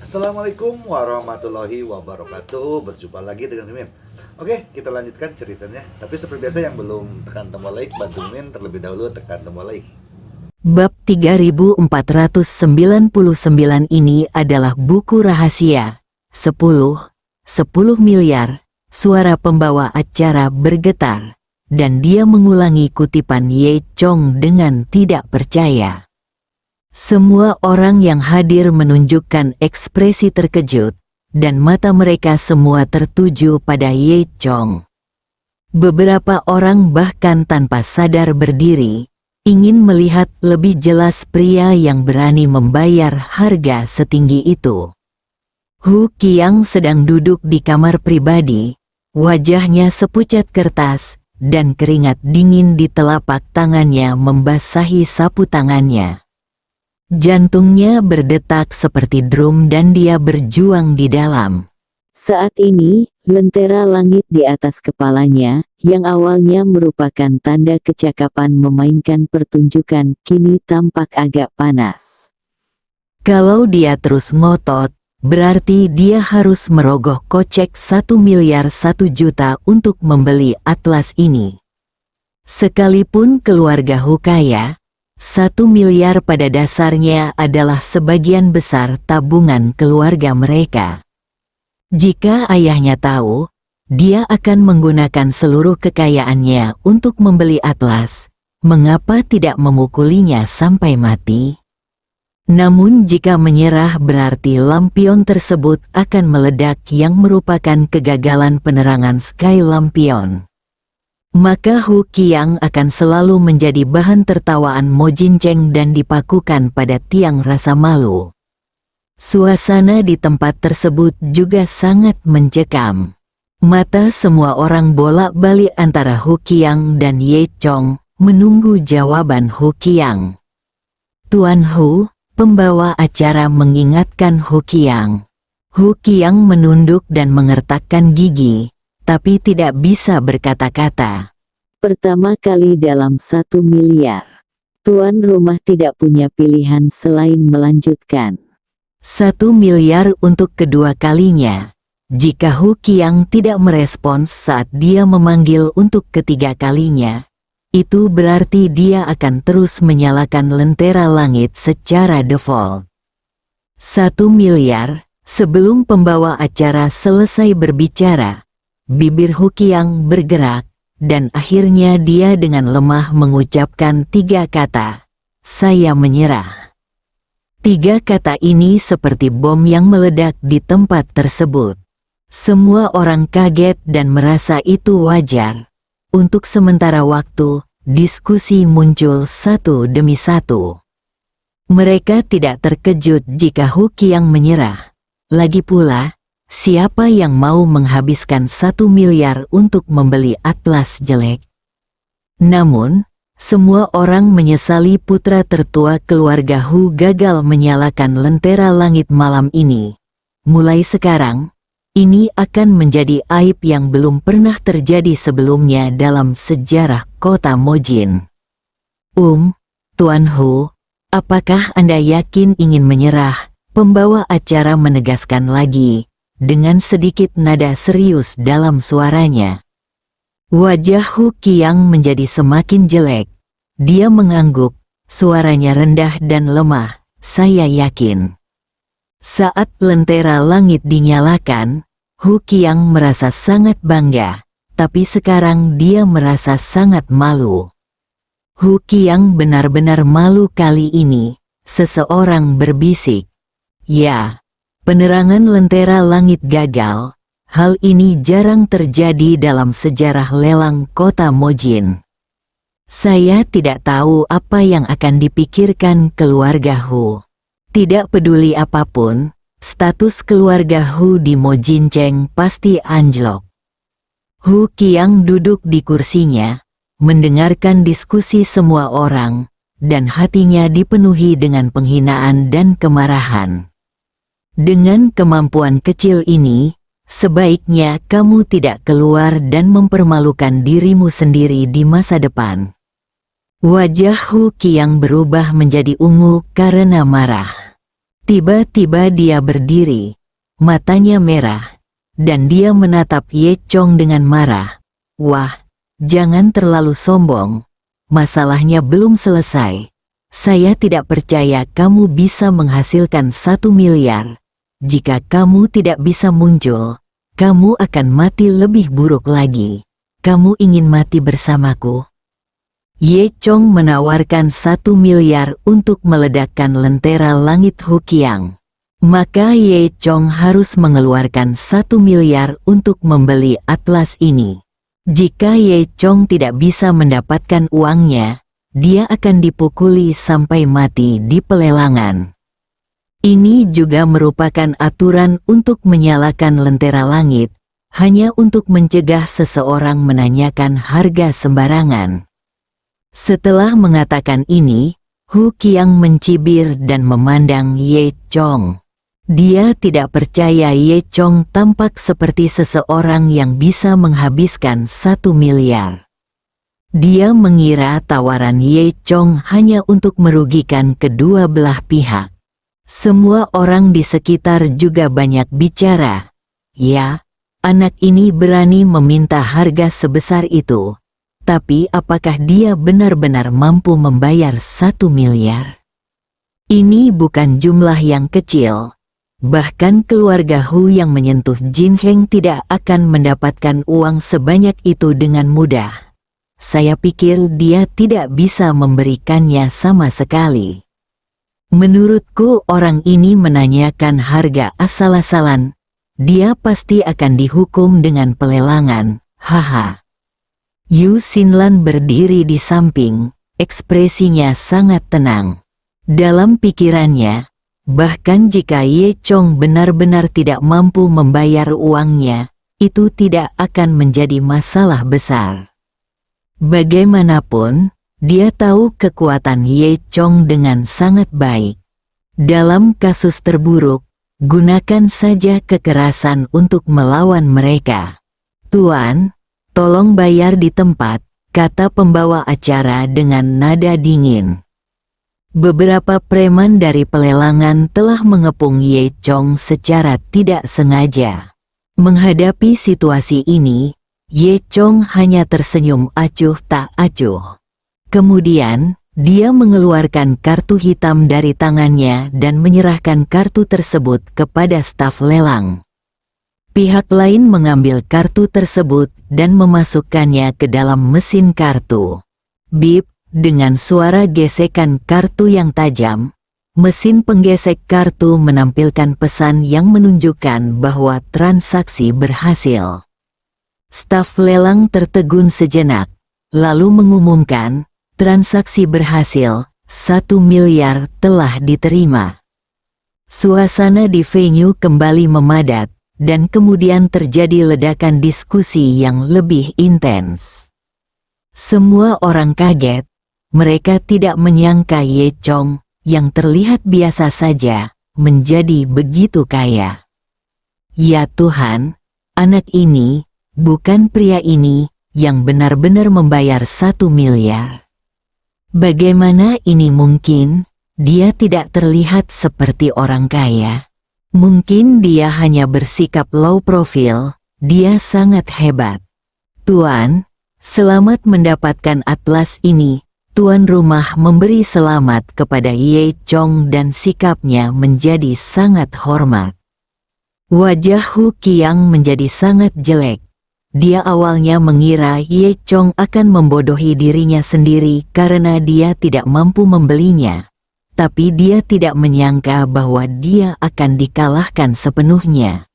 Assalamualaikum warahmatullahi wabarakatuh. Berjumpa lagi dengan Mimin. Oke, kita lanjutkan ceritanya. Tapi seperti biasa yang belum tekan tombol like, bantu Mimin terlebih dahulu tekan tombol like. Bab 3499 ini adalah buku rahasia. 10 miliar. Suara pembawa acara bergetar, dan dia mengulangi kutipan Ye Chong dengan tidak percaya. Semua orang yang hadir menunjukkan ekspresi terkejut, dan mata mereka semua tertuju pada Ye Chong. Beberapa orang bahkan tanpa sadar berdiri, ingin melihat lebih jelas pria yang berani membayar harga setinggi itu. Hu Qiang sedang duduk di kamar pribadi, wajahnya sepucat kertas, dan keringat dingin di telapak tangannya membasahi sapu tangannya. Jantungnya berdetak seperti drum dan dia berjuang di dalam. Saat ini, lentera langit di atas kepalanya, yang awalnya merupakan tanda kecakapan memainkan pertunjukan, kini tampak agak panas. Kalau dia terus ngotot, berarti dia harus merogoh kocek 1.100.000.000 untuk membeli atlas ini. Sekalipun keluarga Hu kaya, 1 miliar pada dasarnya adalah sebagian besar tabungan keluarga mereka. Jika ayahnya tahu, dia akan menggunakan seluruh kekayaannya untuk membeli atlas. Mengapa tidak memukulinya sampai mati? Namun jika menyerah berarti lampion tersebut akan meledak yang merupakan kegagalan penerangan Sky Lampion. Maka Hu Qiang akan selalu menjadi bahan tertawaan Mo Jincheng dan dipakukan pada tiang rasa malu. Suasana di tempat tersebut juga sangat mencekam. Mata semua orang bolak-balik antara Hu Qiang dan Ye Chong, menunggu jawaban Hu Qiang. Tuan Hu, pembawa acara mengingatkan Hu Qiang. Hu Qiang menunduk dan mengertakkan gigi, tapi tidak bisa berkata-kata. Pertama kali dalam 1 miliar. Tuan rumah tidak punya pilihan selain melanjutkan. 1 miliar untuk kedua kalinya. Jika Hu Qiang tidak merespons saat dia memanggil untuk ketiga kalinya, itu berarti dia akan terus menyalakan lentera langit secara default. 1 miliar, sebelum pembawa acara selesai berbicara, bibir Hu Qiang bergerak, dan akhirnya dia dengan lemah mengucapkan 3 kata, "Saya menyerah." 3 kata ini seperti bom yang meledak di tempat tersebut. Semua orang kaget dan merasa itu wajar. Untuk sementara waktu, diskusi muncul satu demi satu. Mereka tidak terkejut jika Hu Qiang menyerah. Lagi pula, siapa yang mau menghabiskan 1 miliar untuk membeli atlas jelek? Namun, semua orang menyesali putra tertua keluarga Hu gagal menyalakan lentera langit malam ini. Mulai sekarang, ini akan menjadi aib yang belum pernah terjadi sebelumnya dalam sejarah kota Mojin. Tuan Hu, apakah Anda yakin ingin menyerah? Pembawa acara menegaskan lagi, dengan sedikit nada serius dalam suaranya. Wajah Hu Qiang menjadi semakin jelek. Dia mengangguk, suaranya rendah dan lemah. "Saya yakin." Saat lentera langit dinyalakan, Hu Qiang merasa sangat bangga, tapi sekarang dia merasa sangat malu. Hu Qiang benar-benar malu kali ini. Seseorang berbisik, "Ya, penerangan lentera langit gagal. Hal ini jarang terjadi dalam sejarah lelang kota Mojin. Saya tidak tahu apa yang akan dipikirkan keluarga Hu. Tidak peduli apapun, status keluarga Hu di Mo Jincheng pasti anjlok." Hu Qiang duduk di kursinya, mendengarkan diskusi semua orang, dan hatinya dipenuhi dengan penghinaan dan kemarahan. Dengan kemampuan kecil ini, sebaiknya kamu tidak keluar dan mempermalukan dirimu sendiri di masa depan. Wajah Hu Qiang berubah menjadi ungu karena marah. Tiba-tiba dia berdiri, matanya merah, dan dia menatap Ye Chong dengan marah. Wah, jangan terlalu sombong. Masalahnya belum selesai. Saya tidak percaya kamu bisa menghasilkan 1 miliar. Jika kamu tidak bisa muncul, kamu akan mati lebih buruk lagi. Kamu ingin mati bersamaku? Ye Chong menawarkan 1 miliar untuk meledakkan lentera langit Hukiang. Maka Ye Chong harus mengeluarkan 1 miliar untuk membeli atlas ini. Jika Ye Chong tidak bisa mendapatkan uangnya, dia akan dipukuli sampai mati di pelelangan. Ini juga merupakan aturan untuk menyalakan lentera langit, hanya untuk mencegah seseorang menanyakan harga sembarangan. Setelah mengatakan ini, Hu Qiang mencibir dan memandang Ye Chong. Dia tidak percaya Ye Chong tampak seperti seseorang yang bisa menghabiskan 1 miliar. Dia mengira tawaran Ye Chong hanya untuk merugikan kedua belah pihak. Semua orang di sekitar juga banyak bicara. Ya, anak ini berani meminta harga sebesar itu. Tapi apakah dia benar-benar mampu membayar 1 miliar? Ini bukan jumlah yang kecil. Bahkan keluarga Hu yang menyentuh Jin Heng tidak akan mendapatkan uang sebanyak itu dengan mudah. Saya pikir dia tidak bisa memberikannya sama sekali. Menurutku orang ini menanyakan harga asal-asalan. Dia pasti akan dihukum dengan pelelangan, haha. Yu Xinlan berdiri di samping, ekspresinya sangat tenang. Dalam pikirannya, bahkan jika Ye Chong benar-benar tidak mampu membayar uangnya, itu tidak akan menjadi masalah besar. Bagaimanapun, dia tahu kekuatan Ye Chong dengan sangat baik. Dalam kasus terburuk, gunakan saja kekerasan untuk melawan mereka. Tuan, tolong bayar di tempat, kata pembawa acara dengan nada dingin. Beberapa preman dari pelelangan telah mengepung Ye Chong secara tidak sengaja. Menghadapi situasi ini, Ye Chong hanya tersenyum acuh tak acuh. Kemudian, dia mengeluarkan kartu hitam dari tangannya dan menyerahkan kartu tersebut kepada staf lelang. Pihak lain mengambil kartu tersebut dan memasukkannya ke dalam mesin kartu. Bip, dengan suara gesekan kartu yang tajam, mesin penggesek kartu menampilkan pesan yang menunjukkan bahwa transaksi berhasil. Staf lelang tertegun sejenak, lalu mengumumkan, transaksi berhasil, 1 miliar telah diterima. Suasana di venue kembali memadat, dan kemudian terjadi ledakan diskusi yang lebih intens. Semua orang kaget, mereka tidak menyangka Ye Chong, yang terlihat biasa saja, menjadi begitu kaya. Ya Tuhan, anak ini, bukan pria ini, yang benar-benar membayar 1 miliar. Bagaimana ini mungkin? Dia tidak terlihat seperti orang kaya. Mungkin dia hanya bersikap low profile, dia sangat hebat. Tuan, selamat mendapatkan atlas ini. Tuan rumah memberi selamat kepada Ye Chong dan sikapnya menjadi sangat hormat. Wajah Hu Qiang menjadi sangat jelek. Dia awalnya mengira Ye Chong akan membodohi dirinya sendiri karena dia tidak mampu membelinya. Tapi dia tidak menyangka bahwa dia akan dikalahkan sepenuhnya.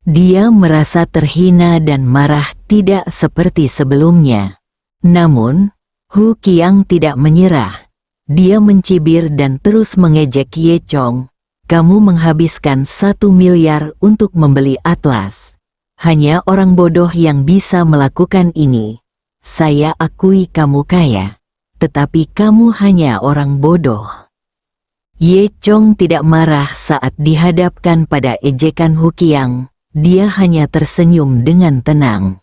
Dia merasa terhina dan marah tidak seperti sebelumnya. Namun, Hu Qiang tidak menyerah. Dia mencibir dan terus mengejek Ye Chong. Kamu menghabiskan 1 miliar untuk membeli atlas. Hanya orang bodoh yang bisa melakukan ini. Saya akui kamu kaya. Tetapi kamu hanya orang bodoh. Ye Chong tidak marah saat dihadapkan pada ejekan Hu Qiang, dia hanya tersenyum dengan tenang.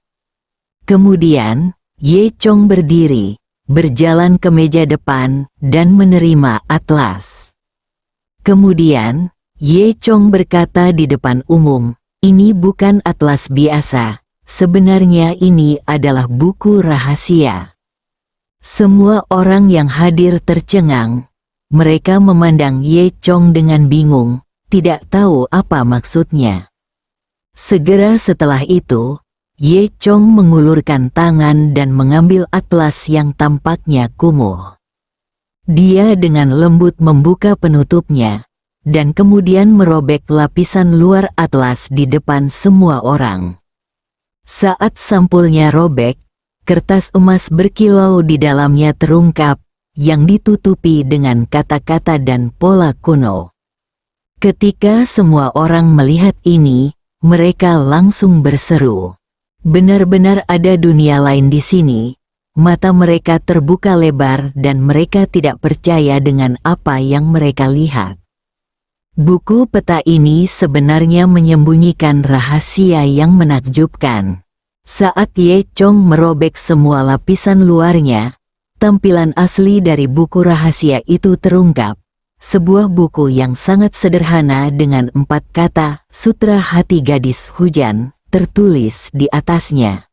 Kemudian, Ye Chong berdiri, berjalan ke meja depan, dan menerima atlas. Kemudian, Ye Chong berkata di depan umum, "Ini bukan atlas biasa, sebenarnya ini adalah buku rahasia." Semua orang yang hadir tercengang. Mereka memandang Ye Chong dengan bingung, tidak tahu apa maksudnya. Segera setelah itu, Ye Chong mengulurkan tangan dan mengambil atlas yang tampaknya kumuh. Dia dengan lembut membuka penutupnya, dan kemudian merobek lapisan luar atlas di depan semua orang. Saat sampulnya robek, kertas emas berkilau di dalamnya terungkap, yang ditutupi dengan kata-kata dan pola kuno. Ketika semua orang melihat ini, mereka langsung berseru, "Benar-benar ada dunia lain di sini." Mata mereka terbuka lebar dan mereka tidak percaya dengan apa yang mereka lihat. Buku peta ini sebenarnya menyembunyikan rahasia yang menakjubkan. Saat Ye Chong merobek semua lapisan luarnya, tampilan asli dari buku rahasia itu terungkap. Sebuah buku yang sangat sederhana dengan 4 kata, Sutra Hati Gadis Hujan, tertulis di atasnya.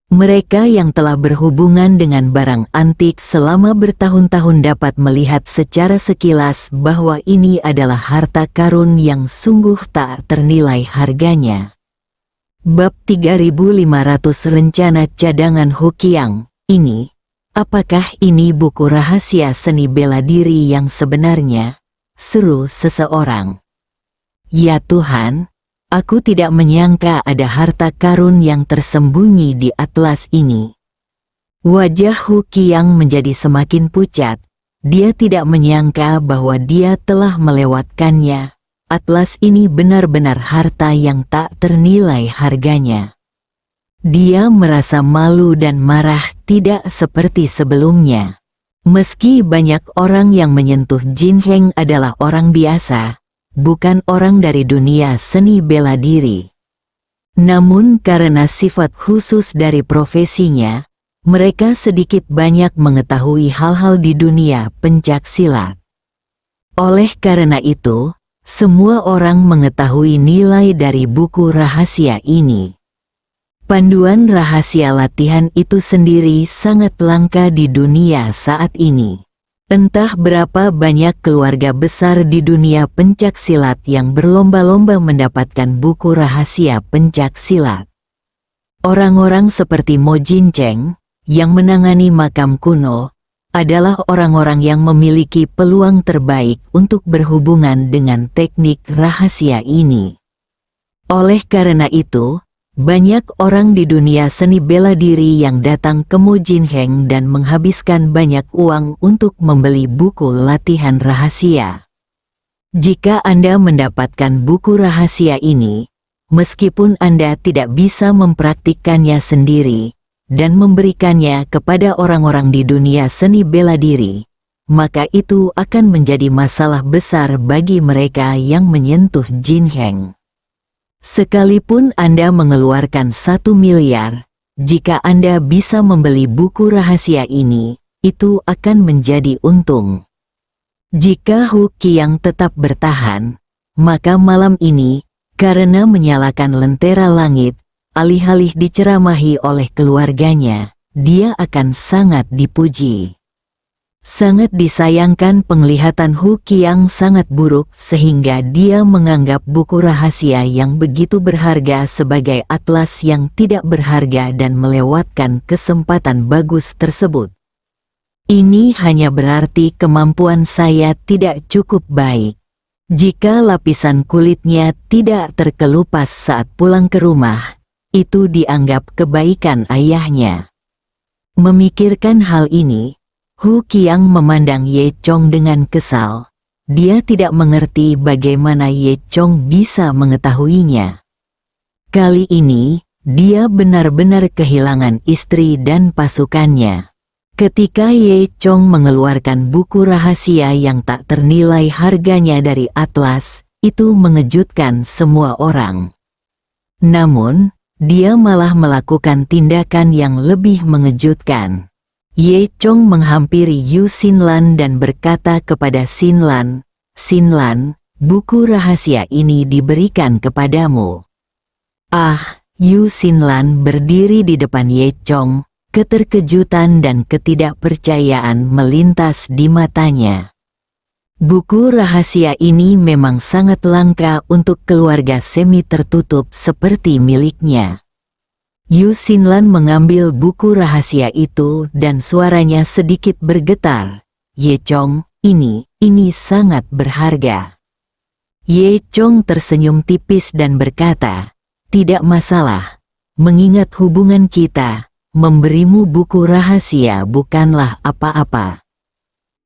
Mereka yang telah berhubungan dengan barang antik selama bertahun-tahun dapat melihat secara sekilas bahwa ini adalah harta karun yang sungguh tak ternilai harganya. Bab 3500 Rencana Cadangan Hokiang. Ini, apakah ini buku rahasia seni bela diri yang sebenarnya? Seru seseorang. Ya Tuhan, aku tidak menyangka ada harta karun yang tersembunyi di atlas ini. Wajah Hokiang menjadi semakin pucat. Dia tidak menyangka bahwa dia telah melewatkannya. Atlas ini benar-benar harta yang tak ternilai harganya. Dia merasa malu dan marah, tidak seperti sebelumnya. Meski banyak orang yang menyentuh Jin Heng adalah orang biasa, bukan orang dari dunia seni bela diri. Namun karena sifat khusus dari profesinya, mereka sedikit banyak mengetahui hal-hal di dunia pencak silat. Oleh karena itu, semua orang mengetahui nilai dari buku rahasia ini. Panduan rahasia latihan itu sendiri sangat langka di dunia saat ini. Entah berapa banyak keluarga besar di dunia pencak silat yang berlomba-lomba mendapatkan buku rahasia pencak silat. Orang-orang seperti Mo Jincheng, yang menangani makam kuno, adalah orang-orang yang memiliki peluang terbaik untuk berhubungan dengan teknik rahasia ini. Oleh karena itu, banyak orang di dunia seni bela diri yang datang ke Mo Jinheng dan menghabiskan banyak uang untuk membeli buku latihan rahasia. Jika Anda mendapatkan buku rahasia ini, meskipun Anda tidak bisa mempraktikkannya sendiri dan memberikannya kepada orang-orang di dunia seni bela diri, maka itu akan menjadi masalah besar bagi mereka yang menyentuh Jinheng. Sekalipun Anda mengeluarkan 1 miliar, jika Anda bisa membeli buku rahasia ini, itu akan menjadi untung. Jika Hokiang tetap bertahan, maka malam ini, karena menyalakan lentera langit, alih-alih diceramahi oleh keluarganya, dia akan sangat dipuji. Sangat disayangkan penglihatan Hokiang sangat buruk sehingga dia menganggap buku rahasia yang begitu berharga sebagai atlas yang tidak berharga dan melewatkan kesempatan bagus tersebut. Ini hanya berarti kemampuan saya tidak cukup baik. Jika lapisan kulitnya tidak terkelupas saat pulang ke rumah, itu dianggap kebaikan ayahnya. Memikirkan hal ini, Hokiang memandang Ye Chong dengan kesal. Dia tidak mengerti bagaimana Ye Chong bisa mengetahuinya. Kali ini, dia benar-benar kehilangan istri dan pasukannya. Ketika Ye Chong mengeluarkan buku rahasia yang tak ternilai harganya dari atlas, itu mengejutkan semua orang. Namun, dia malah melakukan tindakan yang lebih mengejutkan. Ye Chong menghampiri Yu Xinlan dan berkata kepada Xinlan, Xinlan, buku rahasia ini diberikan kepadamu. Ah, Yu Xinlan berdiri di depan Ye Chong, keterkejutan dan ketidakpercayaan melintas di matanya. Buku rahasia ini memang sangat langka untuk keluarga semi tertutup seperti miliknya. Yu Xinlan mengambil buku rahasia itu dan suaranya sedikit bergetar. Ye Chong, ini sangat berharga. Ye Chong tersenyum tipis dan berkata, tidak masalah. Mengingat hubungan kita, memberimu buku rahasia bukanlah apa-apa.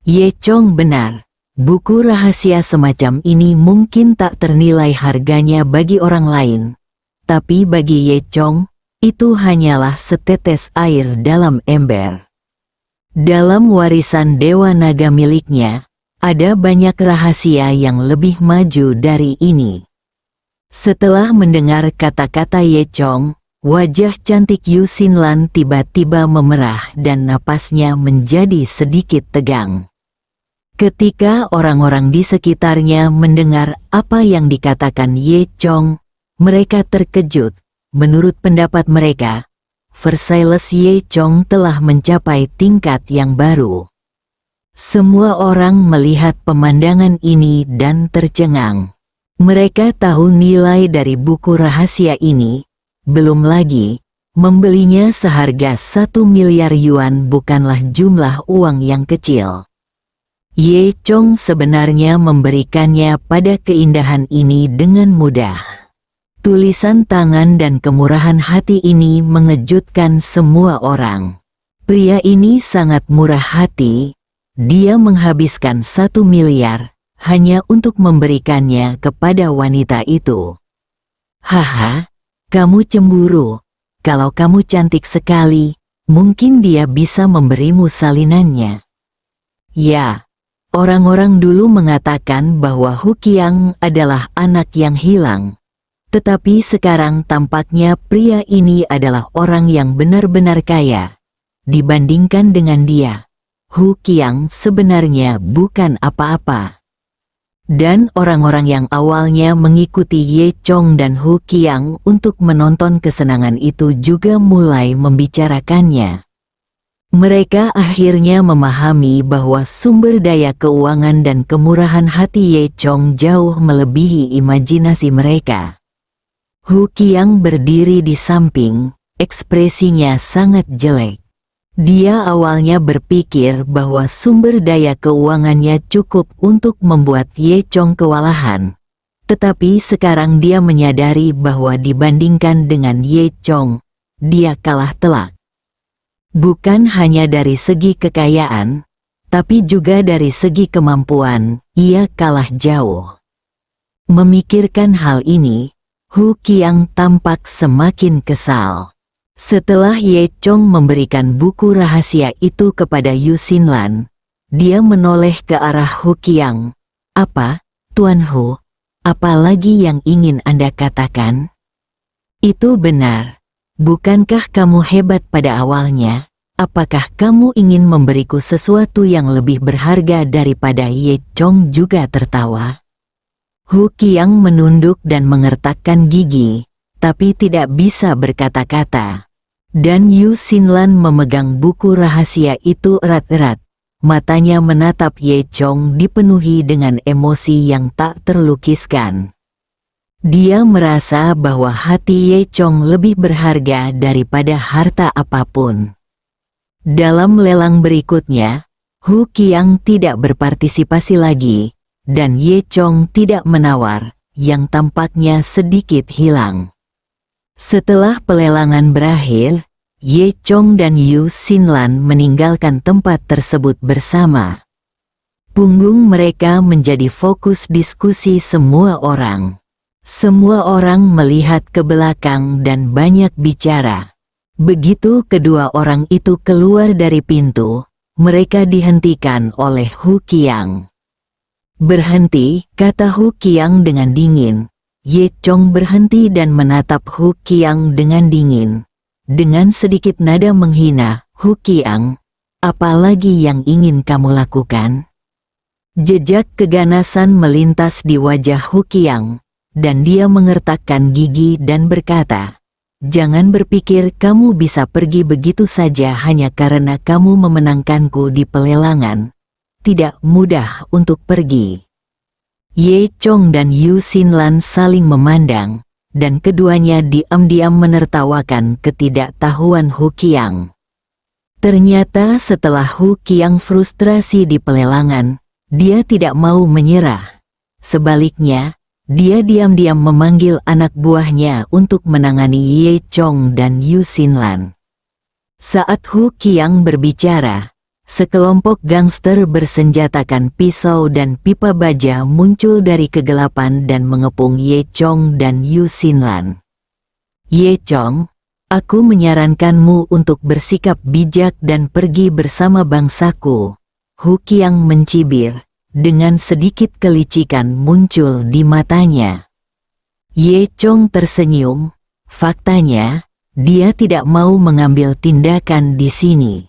Ye Chong benar. Buku rahasia semacam ini mungkin tak ternilai harganya bagi orang lain. Tapi bagi Ye Chong, itu hanyalah setetes air dalam ember. Dalam warisan Dewa Naga miliknya, ada banyak rahasia yang lebih maju dari ini. Setelah mendengar kata-kata Ye Chong, wajah cantik Yu Xinlan tiba-tiba memerah dan napasnya menjadi sedikit tegang. Ketika orang-orang di sekitarnya mendengar apa yang dikatakan Ye Chong, mereka terkejut. Menurut pendapat mereka, Versailles Ye Chong telah mencapai tingkat yang baru. Semua orang melihat pemandangan ini dan tercengang. Mereka tahu nilai dari buku rahasia ini, belum lagi, membelinya seharga 1 miliar yuan bukanlah jumlah uang yang kecil. Ye Chong sebenarnya memberikannya pada keindahan ini dengan mudah. Tulisan tangan dan kemurahan hati ini mengejutkan semua orang. Pria ini sangat murah hati, dia menghabiskan 1 miliar, hanya untuk memberikannya kepada wanita itu. Haha, kamu cemburu. Kalau kamu cantik sekali, mungkin dia bisa memberimu salinannya. Ya, orang-orang dulu mengatakan bahwa Hu Qiang adalah anak yang hilang. Tetapi sekarang tampaknya pria ini adalah orang yang benar-benar kaya. Dibandingkan dengan dia, Hu Qiang sebenarnya bukan apa-apa. Dan orang-orang yang awalnya mengikuti Ye Chong dan Hu Qiang untuk menonton kesenangan itu juga mulai membicarakannya. Mereka akhirnya memahami bahwa sumber daya keuangan dan kemurahan hati Ye Chong jauh melebihi imajinasi mereka. Hu Qiang berdiri di samping, ekspresinya sangat jelek. Dia awalnya berpikir bahwa sumber daya keuangannya cukup untuk membuat Ye Chong kewalahan. Tetapi sekarang dia menyadari bahwa dibandingkan dengan Ye Chong, dia kalah telak. Bukan hanya dari segi kekayaan, tapi juga dari segi kemampuan, ia kalah jauh. Memikirkan hal ini, Hu Qiang tampak semakin kesal. Setelah Ye Chong memberikan buku rahasia itu kepada Yu Xinlan, dia menoleh ke arah Hu Qiang. Apa, Tuan Hu? Apa lagi yang ingin Anda katakan? Itu benar. Bukankah kamu hebat pada awalnya? Apakah kamu ingin memberiku sesuatu yang lebih berharga daripada? Ye Chong juga tertawa. Hu Qiang menunduk dan mengertakkan gigi, tapi tidak bisa berkata-kata. Dan Yu Xinlan memegang buku rahasia itu erat-erat. Matanya menatap Ye Chong dipenuhi dengan emosi yang tak terlukiskan. Dia merasa bahwa hati Ye Chong lebih berharga daripada harta apapun. Dalam lelang berikutnya, Hu Qiang tidak berpartisipasi lagi. Dan Ye Chong tidak menawar, yang tampaknya sedikit hilang. Setelah pelelangan berakhir, Ye Chong dan Yu Xinlan meninggalkan tempat tersebut bersama. Punggung mereka menjadi fokus diskusi semua orang. Semua orang melihat ke belakang dan banyak bicara. Begitu kedua orang itu keluar dari pintu, mereka dihentikan oleh Hu Qiang. Berhenti, kata Hu Qiang dengan dingin. Ye Chong berhenti dan menatap Hu Qiang dengan dingin. Dengan sedikit nada menghina, Hu Qiang, apa lagi yang ingin kamu lakukan? Jejak keganasan melintas di wajah Hu Qiang, dan dia mengertakkan gigi dan berkata, "Jangan berpikir kamu bisa pergi begitu saja hanya karena kamu memenangkanku di pelelangan. Tidak mudah untuk pergi." Ye Chong dan Yu Xinlan saling memandang, dan keduanya diam-diam menertawakan ketidaktahuan Hu Qiang. Ternyata setelah Hu Qiang frustrasi di pelelangan, dia tidak mau menyerah. Sebaliknya, dia diam-diam memanggil anak buahnya untuk menangani Ye Chong dan Yu Xinlan. Saat Hu Qiang berbicara, sekelompok gangster bersenjatakan pisau dan pipa baja muncul dari kegelapan dan mengepung Ye Chong dan Yu Xinlan. "Ye Chong, aku menyarankanmu untuk bersikap bijak dan pergi bersama bangsaku." Hu Qiang mencibir, dengan sedikit kelicikan muncul di matanya. Ye Chong tersenyum, faktanya, dia tidak mau mengambil tindakan di sini.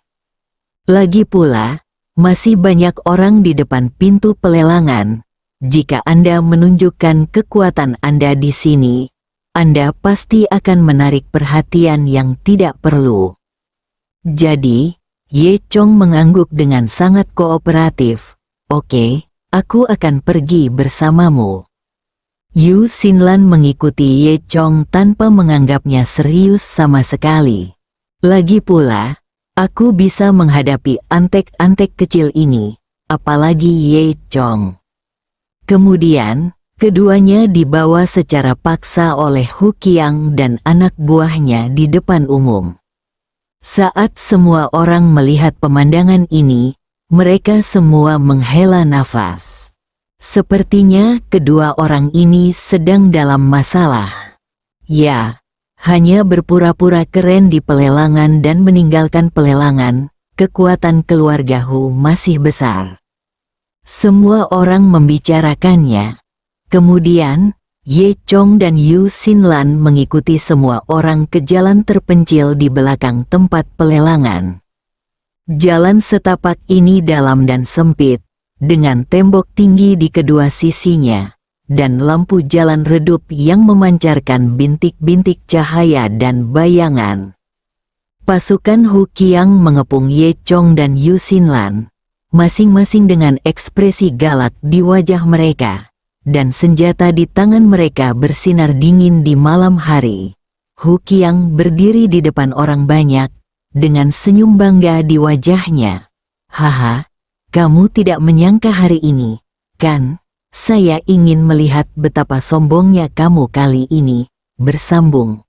Lagi pula, masih banyak orang di depan pintu pelelangan. Jika Anda menunjukkan kekuatan Anda di sini, Anda pasti akan menarik perhatian yang tidak perlu. Jadi, Ye Chong mengangguk dengan sangat kooperatif. "Oke, aku akan pergi bersamamu." Yu Xinlan mengikuti Ye Chong tanpa menganggapnya serius sama sekali. Lagi pula, aku bisa menghadapi antek-antek kecil ini, apalagi Ye Chong. Kemudian, keduanya dibawa secara paksa oleh Hu Qiang dan anak buahnya di depan umum. Saat semua orang melihat pemandangan ini, mereka semua menghela nafas. Sepertinya kedua orang ini sedang dalam masalah. Ya, hanya berpura-pura keren di pelelangan dan meninggalkan pelelangan, kekuatan keluarga Hu masih besar. Semua orang membicarakannya. Kemudian, Ye Chong dan Yu Xinlan mengikuti semua orang ke jalan terpencil di belakang tempat pelelangan. Jalan setapak ini dalam dan sempit, dengan tembok tinggi di kedua sisinya, dan lampu jalan redup yang memancarkan bintik-bintik cahaya dan bayangan. Pasukan Hu Qiang mengepung Ye Chong dan Yu Xinlan, masing-masing dengan ekspresi galak di wajah mereka, dan senjata di tangan mereka bersinar dingin di malam hari. Hu Qiang berdiri di depan orang banyak, dengan senyum bangga di wajahnya. "Haha, kamu tidak menyangka hari ini, kan? Saya ingin melihat betapa sombongnya kamu kali ini." Bersambung.